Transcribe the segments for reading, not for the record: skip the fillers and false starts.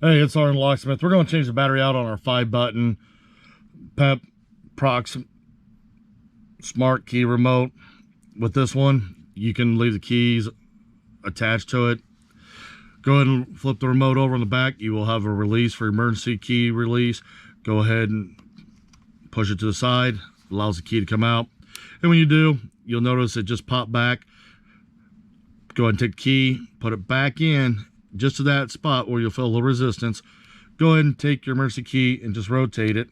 Hey, it's SgtLocksmith. We're going to change the battery out on our 5-button PEPS smart key remote. With this one, you can leave the keys attached to it. Go ahead and flip the remote over on the back. You will have a release for emergency key release. Go ahead and push it to the side. Allows the key to come out. And when you do, you'll notice it just popped back. Go ahead and take the key, put it back in just to that spot where you'll feel a little resistance. Go ahead and take your emergency key and just rotate it.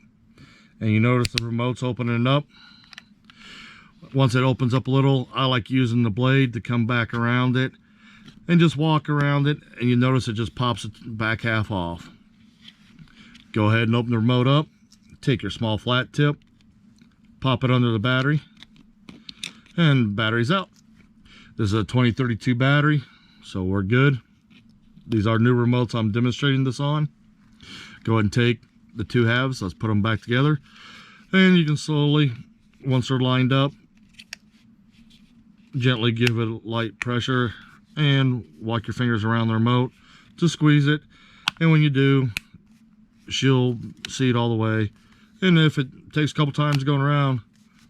And you notice the remote's opening up. Once it opens up a little, I like using the blade to come back around it and just walk around it, and you notice it just pops it back half off. Go ahead and open the remote up. Take your small flat tip, pop it under the battery, and battery's out. This is a 2032 battery, so we're good. These are new remotes I'm demonstrating this on. Go ahead and take the two halves, let's put them back together, and you can slowly, once they're lined up, gently give it light pressure and walk your fingers around the remote to squeeze it. And when you do, she'll see it all the way. And if it takes a couple times going around,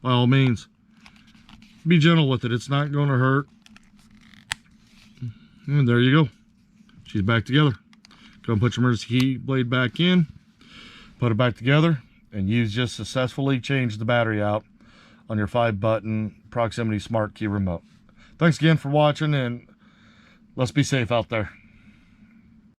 by all means, be gentle with it. It's not going to hurt. And there you go. She's back together. Go and put your emergency key blade back in, put it back together, and you've just successfully changed the battery out on your 5-button proximity smart key remote. Thanks again for watching, and let's be safe out there.